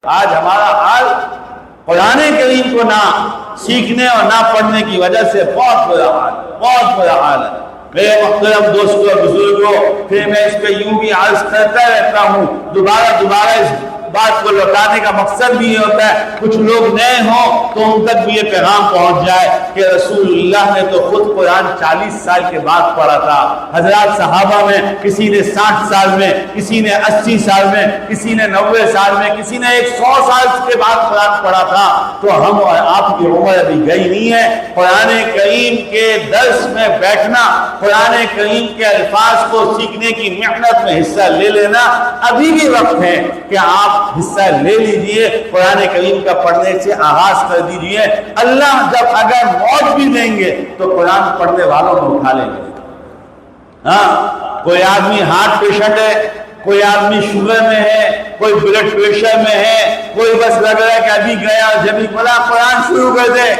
آج ہمارا حال قرآن کریم کو نہ سیکھنے اور نہ پڑھنے کی وجہ سے بہت برا حال ہے۔ میرے محترم دوستوں اور بزرگوں، پھر میں اس پہ یوں بھی عرض کرتا رہتا ہوں، دوبارہ اس بات کو لوٹانے کا مقصد بھی یہ ہوتا ہے کچھ لوگ نئے ہوں تو ان تک بھی یہ پیغام پہنچ جائے کہ رسول اللہ نے تو خود قرآن 40 سال کے بعد پڑھا تھا۔ حضرات صحابہ میں کسی نے 60 سال میں، کسی نے 80 سال میں، کسی نے 90 سال میں، کسی نے 100 سال کے بعد قرآن پڑھا تھا، تو ہم اور آپ کی عمر ابھی گئی نہیں ہے۔ قرآن کریم کے درس میں بیٹھنا، قرآن کریم کے الفاظ کو سیکھنے کی محنت میں حصہ لے لینا ابھی بھی وقت ہے کہ آپ حصہ لے لیجئے، قرآن کریم کا پڑھنے سے آغاز کر دیجئے۔ اللہ جب اگر موت بھی دیں گے تو قرآن پڑھنے والوں کو اٹھا لیں گے۔ ہاں، کوئی آدمی ہارٹ پیشنٹ ہے، کوئی آدمی شوگر میں ہے، کوئی بلڈ پریشر میں ہے، کوئی بس لگ رہا ہے کہ ابھی گیا جبھی بولا قرآن شروع کر دے،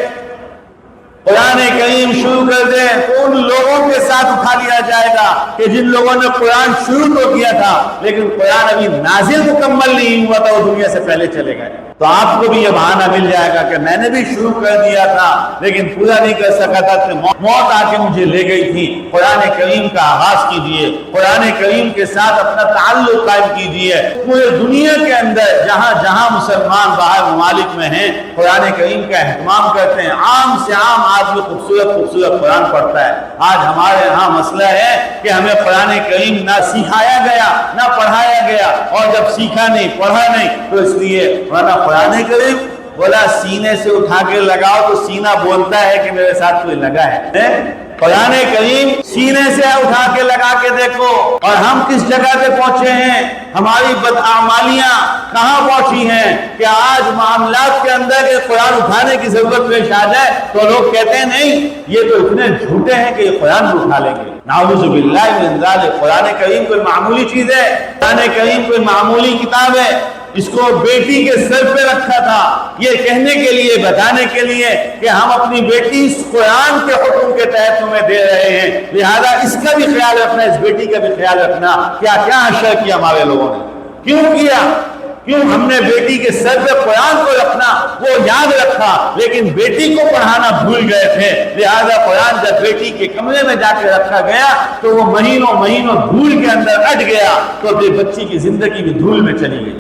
قرآن کریم شروع کر دے، تو ان لوگوں کے ساتھ اٹھا لیا جائے گا کہ جن لوگوں نے قرآن شروع تو کیا تھا لیکن قرآن ابھی نازل مکمل نہیں ہوا تھا، وہ دنیا سے پہلے چلے گئے۔ تو آپ کو بھی یہ بہانہ مل جائے گا کہ میں نے بھی شروع کر دیا تھا لیکن پورا نہیں کر سکا تھا کہ موت آ کے مجھے لے گئی تھی۔ قرآن کریم کا آغاز کیجئے، قرآن کریم کے ساتھ اپنا تعلق قائم کیجئے۔ پورے دنیا کے اندر جہاں جہاں مسلمان باہر ممالک میں ہیں قرآن کریم کا اہتمام کرتے ہیں، عام سے عام آدمی خوبصورت قرآن پڑھتا ہے۔ آج ہمارے ہاں مسئلہ ہے کہ ہمیں قرآن کریم نہ سکھایا گیا نہ پڑھایا گیا، اور جب سیکھا نہیں پڑھا نہیں تو اس لیے ورنہ قرآن کریم بولا سینے سے اٹھا کے لگاؤ تو سینہ بولتا ہے کہ میرے ساتھ کوئی لگا ہے۔ قرآن کریم سینے سے اٹھا کے لگا کے دیکھو، اور ہم کس جگہ پہ پہنچے ہیں، ہماری بدعمالیاں کہاں پہنچی ہیں کہ آج معاملات کے اندر کہ قرآن اٹھانے کی ضرورت پیش آ جائے تو لوگ کہتے ہیں نہیں یہ تو اتنے جھوٹے ہیں کہ یہ قرآن بھی اٹھا لیں گے۔ نعوذ باللہ من ذالک۔ قرآن کریم کوئی معمولی چیز ہے؟ قرآن کریم کوئی معمولی کتاب ہے؟ اس کو بیٹی کے سر پہ رکھا تھا یہ کہنے کے لیے، بتانے کے لیے کہ ہم اپنی بیٹی اس قرآن کے حکم کے تحت تمہیں دے رہے ہیں، لہذا اس کا بھی خیال رکھنا، اس بیٹی کا بھی خیال رکھنا۔ کیا کیا اشر کیا ہمارے لوگوں نے، کیوں کیا؟ کیوں ہم نے بیٹی کے سر پہ قرآن کو رکھنا وہ یاد رکھا لیکن بیٹی کو پڑھانا بھول گئے تھے، لہذا قرآن جب بیٹی کے کمرے میں جا کے رکھا گیا تو وہ مہینوں دھول کے اندر اٹ گیا، تو پھر بچی کی زندگی بھی دھول میں چلی گئی۔